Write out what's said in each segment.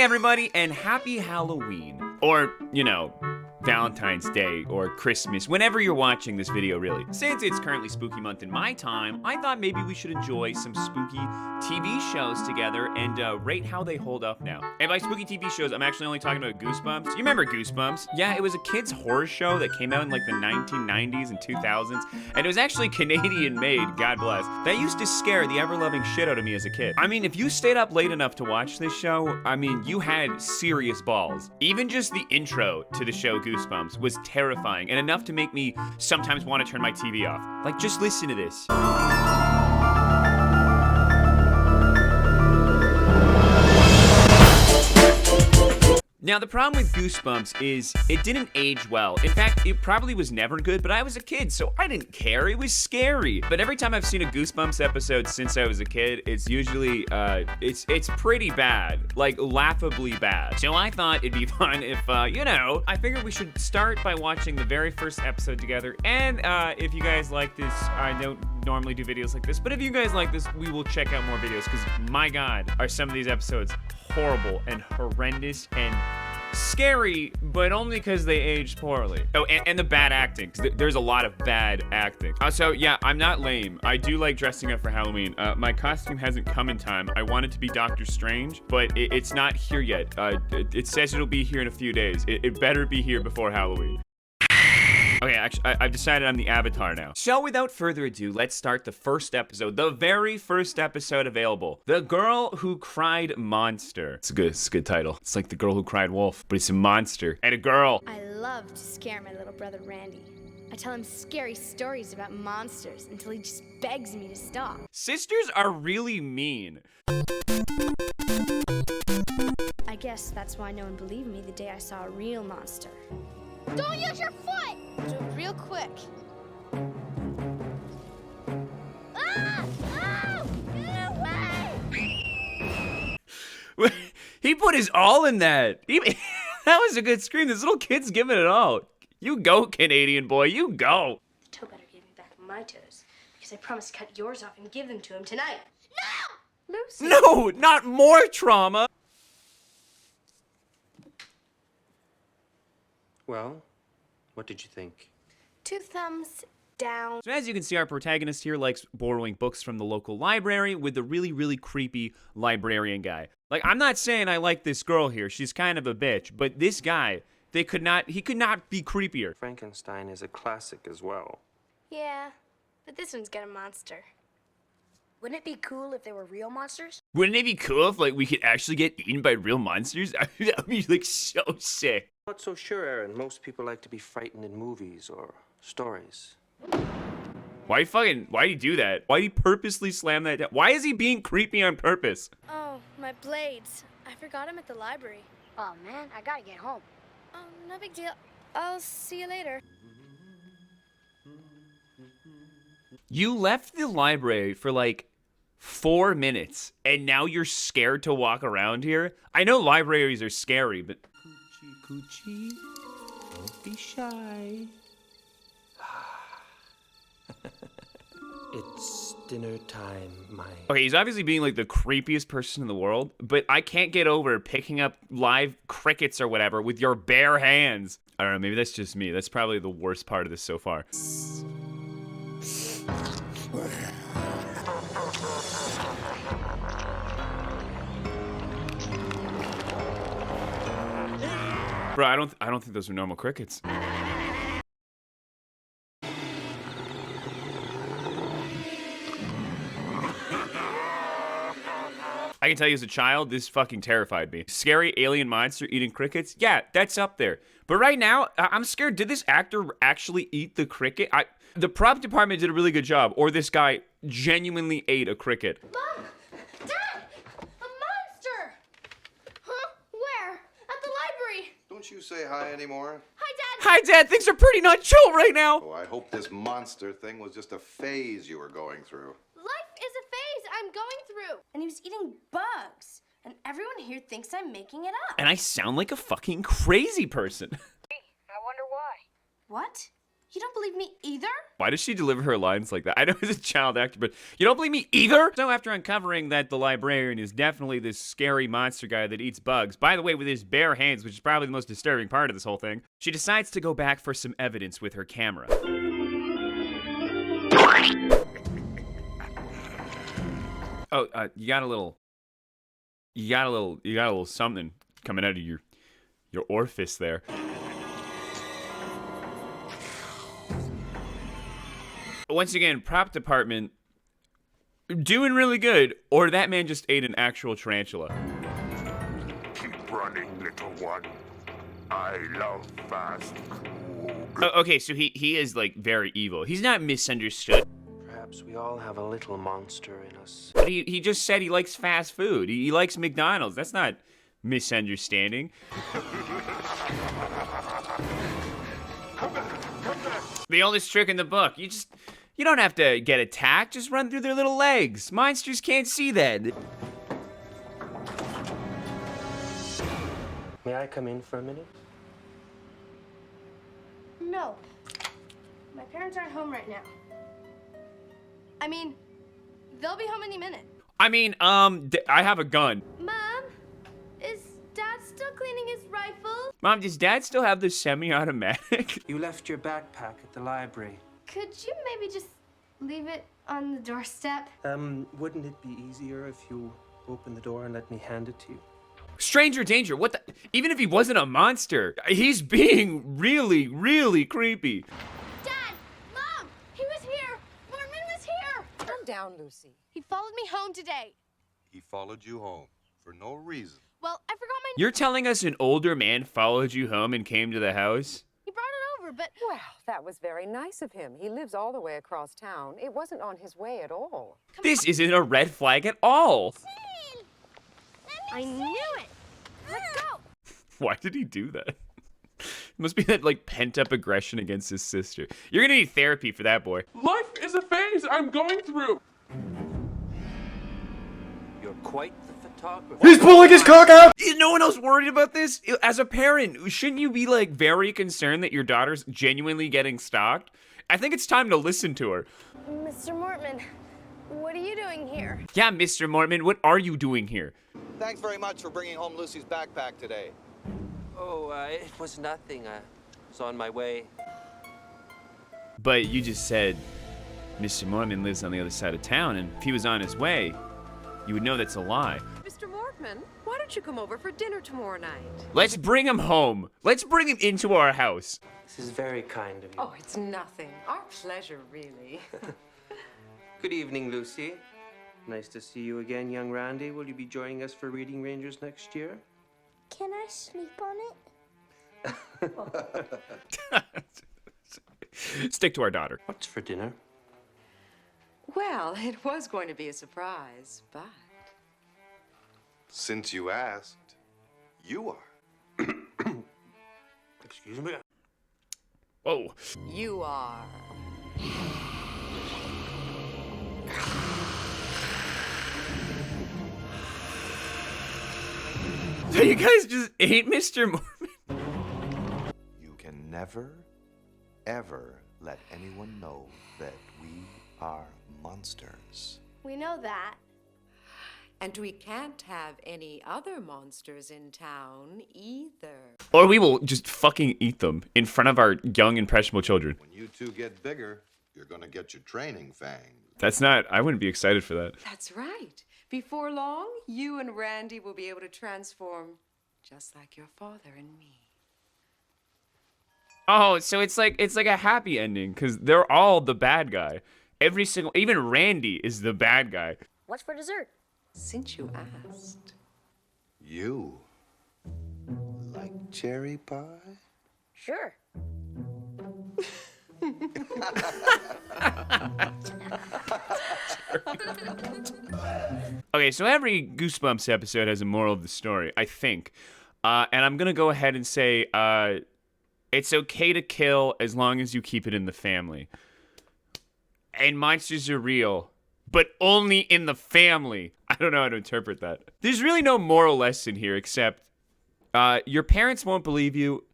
Hey everybody, and happy Halloween. Or, you know, Valentine's Day or Christmas, whenever you're watching this video, really. Since it's currently spooky month in my time, I thought maybe we should enjoy some spooky TV shows together and rate how they hold up now. And by spooky TV shows, I'm actually only talking about Goosebumps. You remember Goosebumps? Yeah, it was a kid's horror show that came out in like the 1990s and 2000s, and it was actually Canadian made, God bless. That used to scare the ever-loving shit out of me as a kid. I mean, if you stayed up late enough to watch this show, I mean, you had serious balls. Even just the intro to the show Goosebumps was terrifying and enough to make me sometimes want to turn my TV off. Like, just listen to this. Now, the problem with Goosebumps is it didn't age well. In fact, it probably was never good, but I was a kid, so I didn't care. It was scary. But every time I've seen a Goosebumps episode since I was a kid, it's usually, it's pretty bad. Like, laughably bad. So I thought it'd be fun if, you know, I figured we should start by watching the very first episode together. And, if you guys like this, I don't normally do videos like this, but if you guys like this, we will check out more videos, because my God, are some of these episodes horrible and horrendous and scary, but only because they aged poorly. Oh, and the bad acting. There's a lot of bad acting. So yeah, I'm not lame. I do like dressing up for Halloween. My costume hasn't come in time. I wanted to be Doctor Strange, but it's not here yet. It says it'll be here in a few days. It better be here before Halloween. Okay, actually, I've decided I'm the Avatar now. So without further ado, let's start the first episode, the very first episode available. The Girl Who Cried Monster. It's a good title. It's like The Girl Who Cried Wolf, but it's a monster and a girl. I love to scare my little brother Randy. I tell him scary stories about monsters until he just begs me to stop. Sisters are really mean. I guess that's why no one believed me the day I saw a real monster. Don't use your foot! Do it real quick. Ah! Oh! Get away! He put his all in that. That was a good scream. This little kid's giving it all. You go, Canadian boy, you go. The toe better give me back my toes, because I promised to cut yours off and give them to him tonight. No! Lucy! No, not more trauma. Well, what did you think? 2 thumbs down. So as you can see, our protagonist here likes borrowing books from the local library with the really creepy librarian guy. Like, I'm not saying I like this girl here. She's kind of a bitch, but this guy, he could not be creepier. Frankenstein is a classic as well. Yeah, but this one's got a monster. Wouldn't it be cool if there were real monsters? Wouldn't it be cool if, like, we could actually get eaten by redo monsters? That would be, like, so sick. Not so sure, Aaron. Most people like to be frightened in movies or stories. Why do you do that? Why do you purposely slam that down? Why is he being creepy on purpose? Oh, my blades. I forgot them at the library. Oh man, I gotta get home. Oh, no big deal. I'll see you later. You left the library for, like, 4 minutes, and now you're scared to walk around here? I know libraries are scary, but... Coochie, don't be shy. It's dinner time, my... Okay, he's obviously being, like, the creepiest person in the world, but I can't get over picking up live crickets or whatever with your bare hands. I don't know, maybe that's just me. That's probably the worst part of this so far. Bro, I don't think those are normal crickets. I can tell you as a child, this fucking terrified me. Scary alien monster eating crickets? Yeah, that's up there. But right now, I'm scared. Did this actor actually eat the cricket? The prop department did a really good job, or this guy genuinely ate a cricket. Mom! Dad! A monster! Huh? Where? At the library. Don't you say hi anymore? Hi, Dad! Hi, Dad. Things are pretty not chill right now. Oh, I hope this monster thing was just a phase you were going through. Life is a phase I'm going through. And he was eating bugs. And everyone here thinks I'm making it up. And I sound like a fucking crazy person. I wonder why. What? You don't believe me either? Why does she deliver her lines like that? I know it's a child actor, but you don't believe me either? So after uncovering that the librarian is definitely this scary monster guy that eats bugs, by the way, with his bare hands, which is probably the most disturbing part of this whole thing, she decides to go back for some evidence with her camera. Oh, you got a little something coming out of your orifice there. Once again, prop department doing really good, or that man just ate an actual tarantula. Keep running, little one. I love fast food. Okay, so he is like very evil. He's not misunderstood. Perhaps we all have a little monster in us. But he just said he likes fast food. He likes McDonald's. That's not misunderstanding. The oldest trick in the book. You don't have to get attacked. Just run through their little legs. Monsters can't see that. May I come in for a minute? No. My parents aren't home right now. I mean, they'll be home any minute. I mean, I have a gun. Mom, is Dad still cleaning his rifle? Mom, does Dad still have the semi-automatic? You left your backpack at the library. Could you maybe just leave it on the doorstep? Wouldn't it be easier if you opened the door and let me hand it to you? Stranger danger. What the? Even if he wasn't a monster, he's being really, really creepy. Dad! Mom! He was here! Mormon was here! Calm down, Lucy. He followed me home today. He followed you home for no reason. Well, I forgot my... You're telling us an older man followed you home and came to the house? He brought it over, but... Well, that was very nice of him. He lives all the way across town. It wasn't on his way at all. This isn't a red flag at all. I knew it! Let's go! Why did he do that? It must be that, like, pent-up aggression against his sister. You're gonna need therapy for that, boy. Life is a phase I'm going through. You're quite the photographer. He's pulling his cock out! Is no one else worried about this? As a parent, shouldn't you be, like, very concerned that your daughter's genuinely getting stalked? I think it's time to listen to her. Mr. Mortman, what are you doing here? Yeah, Mr. Mortman, what are you doing here? Thanks very much for bringing home Lucy's backpack today. Oh, it was nothing. I was on my way. But you just said Mr. Mortman lives on the other side of town, and if he was on his way, you would know that's a lie. Mr. Mortman, why don't you come over for dinner tomorrow night? Let's bring him home. Let's bring him into our house. This is very kind of you. Oh, it's nothing. Our pleasure, really. Good evening, Lucy. Nice to see you again, young Randy. Will you be joining us for Reading Rangers next year? Can I sleep on it? Stick to our daughter. What's for dinner? Well, it was going to be a surprise, but... Since you asked, you are. Excuse me? Oh. You are. So you guys just ate Mr. Mormon? You can never, ever let anyone know that we are monsters. We know that. And we can't have any other monsters in town either. Or we will just fucking eat them in front of our young, impressionable children. When you two get bigger, you're gonna get your training fangs. That's not, I wouldn't be excited for that. That's right. Before long, you and Randy will be able to transform just like your father and me. Oh, so it's like a happy ending, because they're all the bad guy. Every single, even Randy is the bad guy. What's for dessert? Since you asked. You like cherry pie? Sure. Okay, so every Goosebumps episode has a moral of the story, I think. And I'm going to go ahead and say it's okay to kill as long as you keep it in the family. And monsters are real, but only in the family. I don't know how to interpret that. There's really no moral lesson here except your parents won't believe you,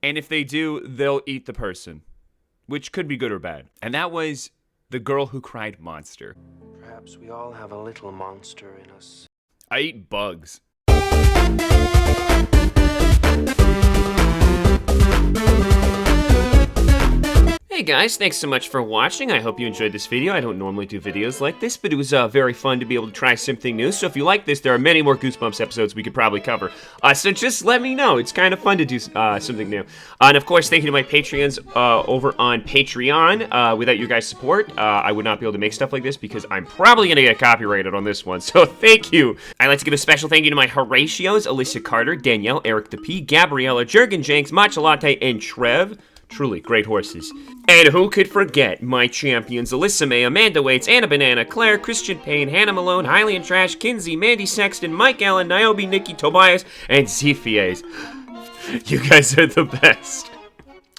and if they do, they'll eat the person. which could be good or bad. And that was The Girl Who Cried Monster. Perhaps we all have a little monster in us. I eat bugs. Hey guys, thanks so much for watching. I hope you enjoyed this video. I don't normally do videos like this, but it was very fun to be able to try something new. So if you like this, there are many more Goosebumps episodes we could probably cover. So just let me know. It's kind of fun to do something new. And of course, thank you to my Patreons over on Patreon. Without your guys' support, I would not be able to make stuff like this because I'm probably going to get copyrighted on this one. So thank you. I'd like to give a special thank you to my Horatios, Alyssa Carter, Danielle, Eric the P, Gabriella, Jurgen Jenks, Matcha Latte, and Trev. Truly great horses. And who could forget my champions Alyssa May, Amanda Waits, Anna Banana, Claire, Christian Payne, Hannah Malone, Hylian Trash, Kinsey, Mandy Sexton, Mike Allen, Niobe, Nikki, Tobias, and Zephies. You guys are the best.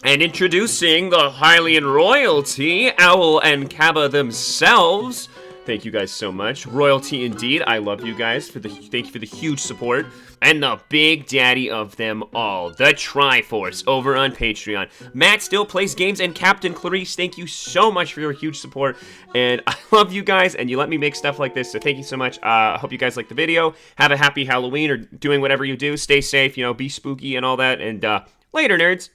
And introducing the Hylian royalty, Owl and Kaba themselves. Thank you guys so much. Royalty indeed. I love you guys. Thank you for the huge support. And the big daddy of them all, the Triforce, over on Patreon. Matt Still Plays Games and Captain Clarice, thank you so much for your huge support. And I love you guys, and you let me make stuff like this, so thank you so much. I hope you guys liked the video. Have a happy Halloween, or doing whatever you do. Stay safe, be spooky and all that. And later, nerds.